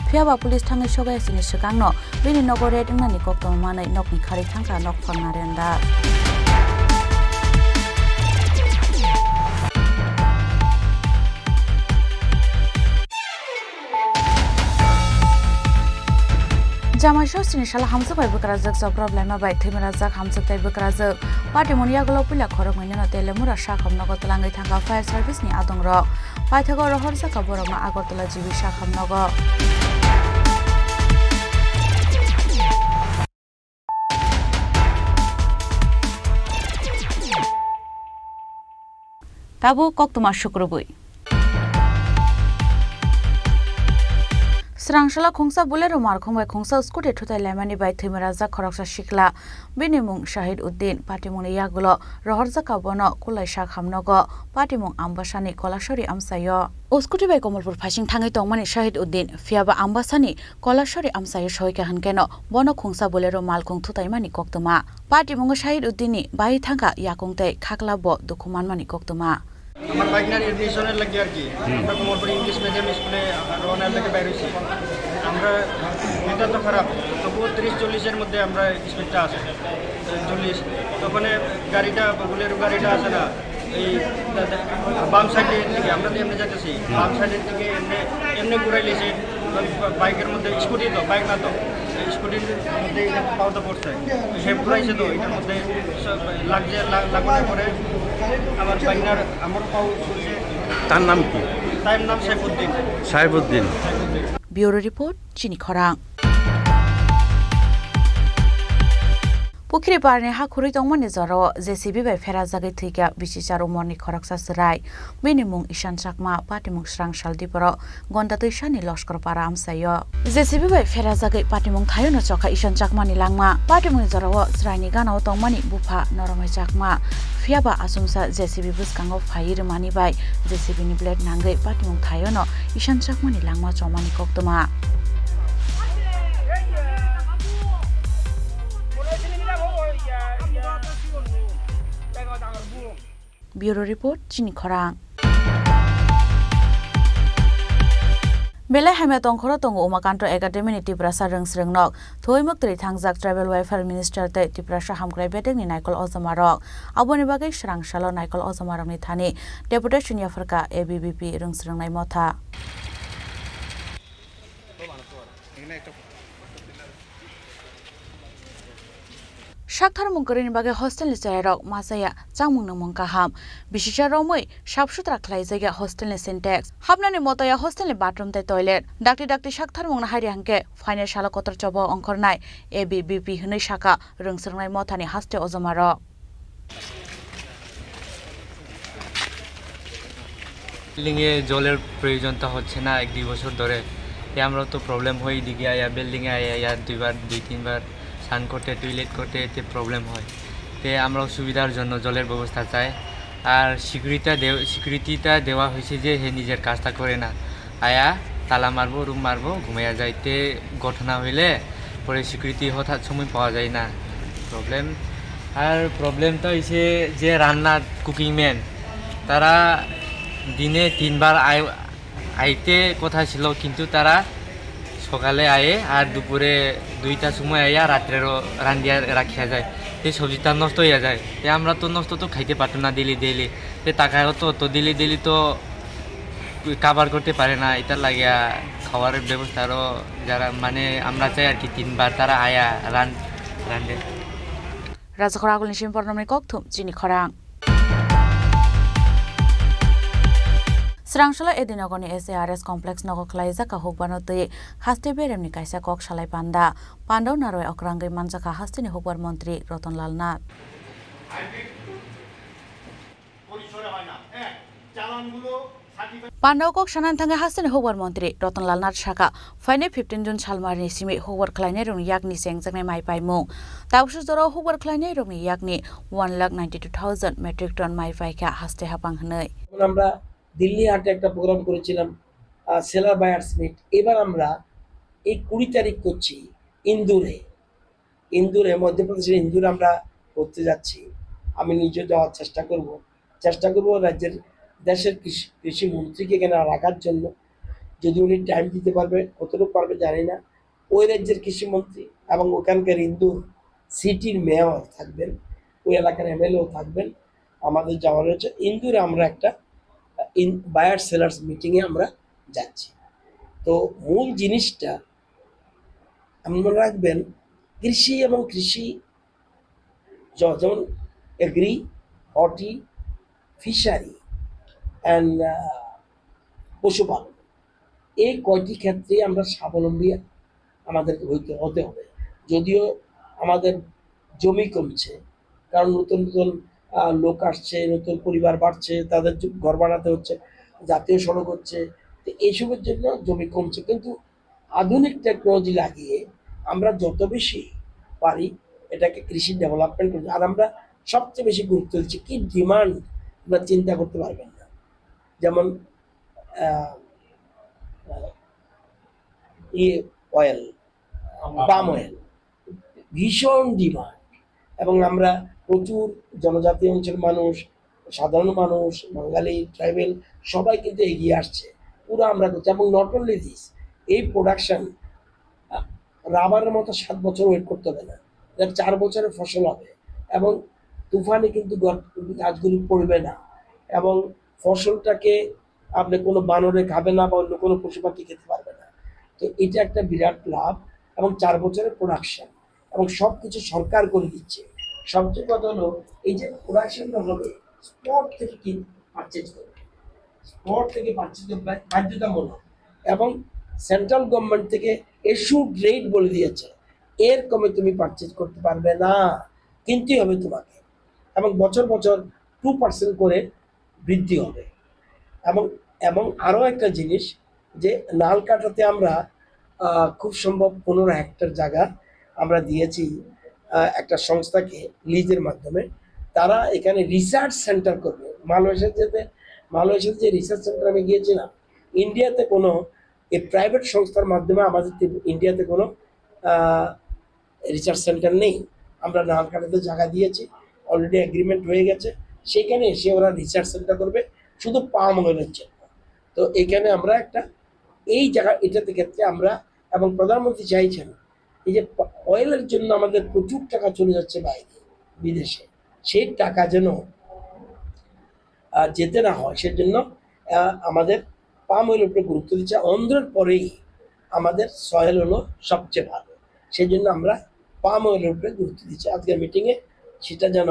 फियाबा police थाङै सगायसिनि सिगांनो बेनि नगर रेड इंनानि कक्तम मानै नकनि खारि थांखा नकफां नारायण दास জামাই ষষ্ঠীনি সালা হামসাবাই বকরাজক সব প্রবলেমা বাই থৈমারাজাক হামসাকতাই বকরাজক পার্টি মনিয়া গলো পিলা খরক মইনানো তেলেমুরা শাখামনগর তলাঙ্গै थांगा फायर सार्भिसनि आदंरक पाइथागो रहर जाका बरकमा आगरतला जिबि शाखामनगर ताबो कक्तमा शुक्रबुई स्रांशाला खोंसा बुलेरो मारखंबाय खोंसा स्कुटी थुताय लायमानि बाय थैमाराजा खरकसा शिखला बिनिमुं शाहिद उद्दीन पाटिमुंनि यागुलो रहरजाका बनो कुलायसा खामनगो पाटिमुं आम्बासानि कलाशरी आमसायो स्कुटी बाय कमलपुर फासिं थाङै तंमानि शाहिद उद्दीन फियाबा आम्बासानि कलाशरी आमसायो सयका हानकेनो बनो खोंसा बुलेरो मालखं थुतायमानि कक्तमा पाटिमुं शाहिद उद्दीननि बाय थांगा याकुंतै खाखलाबो दुखुमानमानि कक्तमा আমার বাইকনার এডমিশনের লাগে আর কি আমরা কমলপুর ইংলিশ মিডিয়াম স্কুলে রওনার লাগে বাইরে হয়েছি আমরা এটা তো খারাপ তবুও 30-40-এর মধ্যে আমরা স্পিডটা আছে 40 তখন গাড়িটা বুলেরো গাড়িটা আছে না এই বাম সাইডের দিকে আমরা তো এমনি যাচ্ছি বাম সাইডের দিকে এমনি ঘুরাই লিয়েছে বাইকের মধ্যে স্কুটি তো বাইক না তো স্কুটির মধ্যে পাওয়া পড়ছে সে ঘুরাইছে তো এটার মধ্যে লাগানোর পরে আমার বাইকনার আমার পাও পড়ছে তার নাম কি তার নাম সাইফুদ্দিন ব্যুরো রিপোর্ট চিনি খরাং पुखरी पारने हा खुरै तंगमानि जरो जेसीबी बाय फेरा जागै थैगा बिसिचार उमरनि खरकसा सराय बेनि मुं ईशान चाकमा पाटिमुं स्रां सालदिपरो गन्दा दैसानि लस्कर पारा आमसायो जेसीबी बाय फेरा जागै पाटिमुं थायोनो चखा ईशान चाकमानि लांमा पाटिमुं जरो स्रायनि गानाव तंगमानि बुफा नरमै चाकमा फियाबा आसुमसा जेसीबी बुसकांगो फायर मानि बाय जेसीबी नि ब्लेड नांगै पाटिमुं थायोनो ईशान चाकमानि लांमा चमानि कक्तमा ব্যুরো রিপোর্ট চিনি খরাং बेलाय हाइमा तंखरो तंग उमाकान्त एकाडेमी नि टिप्रासा रंगस्रंगनक थोइमक्तरि थांजाक ट्राइबल वेलफेयर मिनिस्टर तै टिप्रासा हामग्राय बेटेंनि नायकल अजमारक आबोनि बागै स्रांसालो नायकल अजमारकनि थानि डेपुटेशन याफरका एबीवीपी रंगस्रंगनाय मथा शाकथार मुंकरिनि बागै हस्टेलनि चेयारक मासाया चांमुंनो मंकाहाम बिसिसा रमै साफसुथरा खलाय जायगा हस्टेलनि सिन्टेक्स हाबनानि मतया हस्टेलनि बाथरुम तै टयलेट डाक्टि डाक्टि शाकथार मुंना हारि हांके फाइनान्सियल कतर चब अंखरनाय एबीवीपी हनै शाखा रोंसरनाय मथानि हास्ते अजमारक বিল্ডিংয়ে জলের প্রয়োজনটা হচ্ছে না 1-2 বছর ধরে আমরা তো প্রবলেম হয় দিকে আয়া বিল্ডিং এ আয়া 2-3 স্নান করতে টয়লেট করতে এতে প্রবলেম হয় তে আমরা সুবিধার জন্য জলের ব্যবস্থা চাই আর সিকিউরিটিটা দেওয়া হয়েছে যে হে নিজের কাজটা করে না আয়া তালা মারবো রুম মারবো ঘুমাইয়া যাইতে ঘটনা হইলে পরে সিকিউরিটি হঠাৎ সময় পাওয়া যায় না প্রবলেম আর প্রবলেমটা হইছে যে রান্না কুকিং ম্যান তারা দিনে 3 বার আইতে কথা ছিল কিন্তু তারা সকালে আয়ে আর দুপুরে 2টার সময় আয়া রাত্রেরও রান্দিয়া রাখিয়া যায় তে সবজিটা নষ্ট হইয়া যায় তে আমরা তো নষ্ট তো খাইতে পারতো না ডেলি তে টাকাও তো ডেলি তো কাভার করতে পারে না এটার লাগিয়া খাওয়ার ব্যবস্থারও যারা মানে আমরা চাই আর কি 3 বার তারা আয়া রান্দে রাজখরা আগুলনি সিমপরনমে ককথুম চিনি খরাং स्रांशाला एदिनगरनि एसएआरएस कमप्लेक्स नगो खलाइजाका हुकबानो तै हास्ते बेरेमनि कायसा कक सालाय पान्दा पान्दाव नारय अक्रांगै मानजाका हास्तेनि हुकबार मन्त्री रतनलाल नाथ পরিসরে হয় না হ্যাঁ চালানগুলো पान्डावकक सानान थांगा हासिन हौवार मन्त्री रतनलाल नाथ साका फाइने 15 जुन सालमारनि सिमी हौवार खलायनाय रंनि यागनि सेंजांनाय माइ पाइमु तावसु जराव हौवार खलायनाय रंनि यागनि 1,92,000 मेट्रिक टन माइ पाइका हास्ते हापां हनै আমরা দিল্লি হাটে একটা প্রোগ্রাম করেছিলাম সেলার বায়ার্স মিট এবার আমরা এই 20 তারিখ করছি ইন্দুরে মধ্যপ্রদেশের ইন্দুরে আমরা করতে যাচ্ছি আমি নিজে যাওয়ার চেষ্টা করব রাজ্যের দেশের কৃষি মন্ত্রীকে এখানে রাখার জন্য যদি উনি টাইম দিতে পারবে কতটুকু পারবে জানি না ওই রাজ্যের কৃষিমন্ত্রী এবং ওখানকার ইন্দুর সিটির মেয়র থাকবেন ওই এলাকার এমএলএও থাকবেন আমাদের যাওয়ার হচ্ছে ইন্দুরে আমরা একটা বায়ার সেলার্স মিটিংয়ে আমরা যাচ্ছি তো মূল জিনিসটা আপনারা রাখবেন কৃষি এবং কৃষি যেমন এগ্রি হর্টি ফিশারি অ্যান্ড পশুপালন এই কয়টি ক্ষেত্রে আমরা স্বাবলম্বী আমাদেরকে হতে হবে যদিও আমাদের জমি কমছে কারণ নতুন লোক আসছে নতুন পরিবার বাড়ছে তাদের ঘর বানাতে হচ্ছে জাতীয় সড়ক হচ্ছে তো এইসবের জন্য জমি কমছে কিন্তু আধুনিক টেকনোলজি লাগিয়ে আমরা যত বেশি পারি এটাকে কৃষি ডেভেলপমেন্ট করছি আর আমরা সবচেয়ে বেশি গুরুত্ব দিচ্ছি কি ডিমান্ড আমরা চিন্তা করতে পারবেন না যেমন অয়েল পাম অয়েল ভীষণ ডিমান্ড এবং আমরা প্রচুর জনজাতি অঞ্চলের মানুষ সাধারণ মানুষ বাঙালি ট্রাইবেল সবাই কিন্তু এগিয়ে আসছে পুরো আমরা করছি এবং নট অনলি দিস এই প্রোডাকশন রাবারের মতো 7 বছর ওয়েট করতে হবে না এটা 4 বছরের ফসল হবে এবং তুফানে কিন্তু গাছগুলি পড়বে না এবং ফসলটাকে আপনি কোনো বানরে খাবে না বা অন্য কোনো পশু পাখি খেতে পারবে না তো এটা একটা বিরাট লাভ এবং 4 বছরের প্রোডাকশন এবং সব কিছু সরকার করে দিচ্ছে সবচেয়ে কথা হলো এই যে প্রোডাকশনটা হবে স্পট থেকে কি পারচেজ করবে স্পট থেকে পারচেজ করবে বাধ্যতামূলক এবং সেন্ট্রাল গভর্নমেন্ট থেকে ইস্যুড রেট বলে দিয়েছে এর কমে তুমি পারচেজ করতে পারবে না কিনতে হবে তোমাকে এবং বছর 2% করে বৃদ্ধি হবে এবং আরও একটা জিনিস যে নালকাটাতে আমরা খুব সম্ভব 15 হেক্টর জায়গা আমরা দিয়েছি একটা সংস্থাকে লিজের মাধ্যমে তারা এখানে রিসার্চ সেন্টার করবে মালয়েশিয়াতে যে রিসার্চ সেন্টার আমি গিয়েছিলাম ইন্ডিয়াতে কোনো এই প্রাইভেট সংস্থার মাধ্যমে আমাদের ইন্ডিয়াতে কোনো রিসার্চ সেন্টার নেই আমরা নালকাটাতে জায়গা দিয়েছি অলরেডি এগ্রিমেন্ট হয়ে গেছে সেখানে এসে ওরা রিসার্চ সেন্টার করবে শুধু পাম অয়েলের জন্য তো এখানে আমরা একটা এই জায়গা এটাতে ক্ষেত্রে আমরা এবং প্রধানমন্ত্রী চাইছেন এই যে অয়েলের জন্য আমাদের প্রচুর টাকা চলে যাচ্ছে বাইরে বিদেশে সেই টাকা যেন যেতে না হয় সেজন্য আমাদের পাম অয়েলের উপরে গুরুত্ব দিচ্ছে অন্ধ্রের পরেই আমাদের সয়েল হলো সবচেয়ে ভালো সেই জন্য আমরা পাম অয়েলের উপরে গুরুত্ব দিচ্ছি আজকের মিটিংয়ে সেটা যেন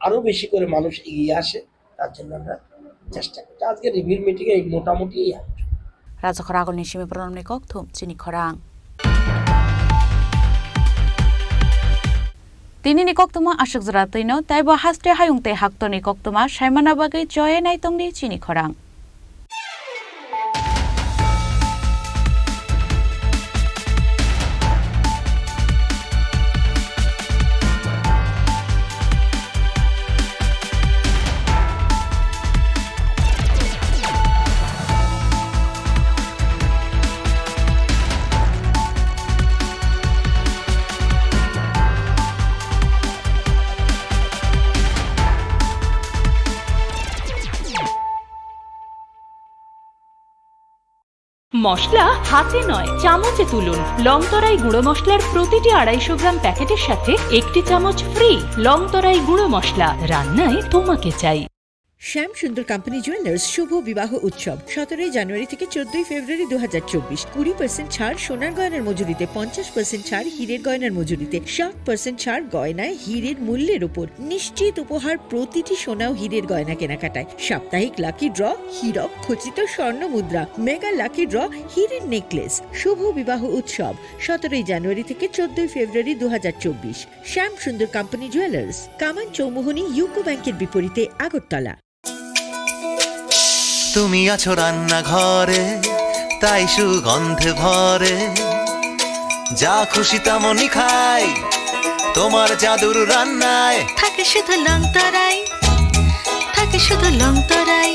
আরও বেশি করে মানুষ এগিয়ে আসে তার জন্য আমরা চেষ্টা করছি আজকের রিভিউ মিটিংয়ে মোটামুটি রাজখরা আগলনি সিমি প্রণামনি ককথুম চিনি খরাং তিনি নিকক্তমা আশক জরা তৈন তাইব হাস্তে হায়ুংতে হাক্ত নিকক্তমা সাইমানা বাগৈ জয়ে নাইতংনি চিনি খরাং মশলা হাতে নয় চামচে তুলুন লংতরাই গুঁড়ো মশলার প্রতিটি 250 গ্রাম প্যাকেটের সাথে 1 চামচ ফ্রি লংতরাই গুঁড়ো মশলা রান্নায় তোমাকে চাই শ্যাম সুন্দর কোম্পানি জুয়েলার্স শুভ বিবাহ উৎসব 17 জানুয়ারি থেকে 14 ফেব্রুয়ারি 2024 20% ছাড় সোনার গয়নার মজুরিতে 50% ছাড় হীরের গয়নার মজুরিতে 60% ছাড় গয়নায় হীরের মূল্যের উপর নিশ্চিত উপহার প্রতিটি সোনা ও হীরের গয়না কেনাকাটায় সাপ্তাহিক লাকি ড্র হীরক খচিত স্বর্ণ মুদ্রা মেগা লাকি ড্র হীরের নেকলেস শুভ বিবাহ উৎসব 17 জানুয়ারি থেকে 14 ফেব্রুয়ারি 2024 শ্যাম সুন্দর কোম্পানি জুয়েলার্স কামান চৌমুহনী ইউকো ব্যাংকের বিপরীতে আগরতলা তুমি আছো রান্নাঘরে, তাই সুগন্ধে ভরে। যা খুশি তেমনই খাই, তোমার জাদুর রান্নায় থাকে শুধু লং তরাই, থাকে শুধু লং তরাই।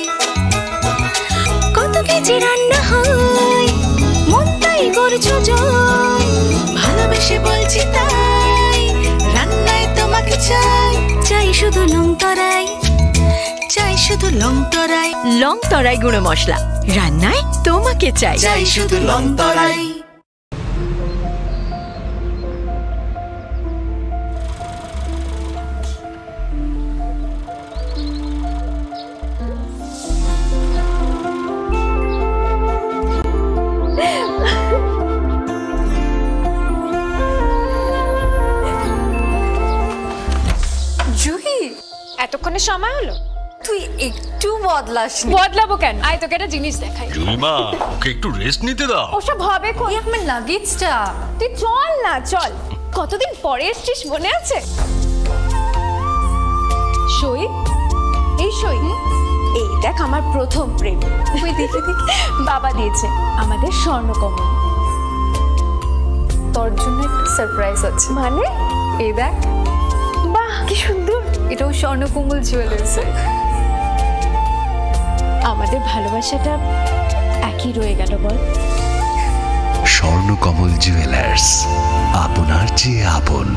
কত কেজি রান্না হয়, মন তাই করছো জয়। ভালোবেসে বলছি তাই, রান্নায় তোমাকে চাই, চাই শুধু লং তরাই, চাই শুধু লং তরাই। লং তরাই গুঁড়ো মশলা, রান্নায় তোমাকে চাই, চাই শুধু লং তরাই। জুহি, এতক্ষণে সময় হলো? তুই একটু বদলাস। বদলাবো কেন? আয় তোকে একটা জিনিস দেখাই। জুলিমা, ওকে একটু রেস্ট নিতে দাও। ওসব হবে কোন? আমার লাগেজটা। তুই চল না, চল। কতদিন পরে এসছিস, মনে আছে? সই, এই সই, এই দেখ আমার প্রথম প্রেম। তুই দেখে দেখে বাবা দিয়েছে আমাদের স্বর্ণকমল। তোর জন্য একটা সারপ্রাইজ আছে। মানে? এই দেখ। বাহ, কি সুন্দর। এটাও স্বর্ণকমল জুয়েলার্স। আমাদের ভালোবাসাটা একই রয়ে গেল বল। স্বর্ণকমল জুয়েলার্স, আপনার চেয়ে আপন।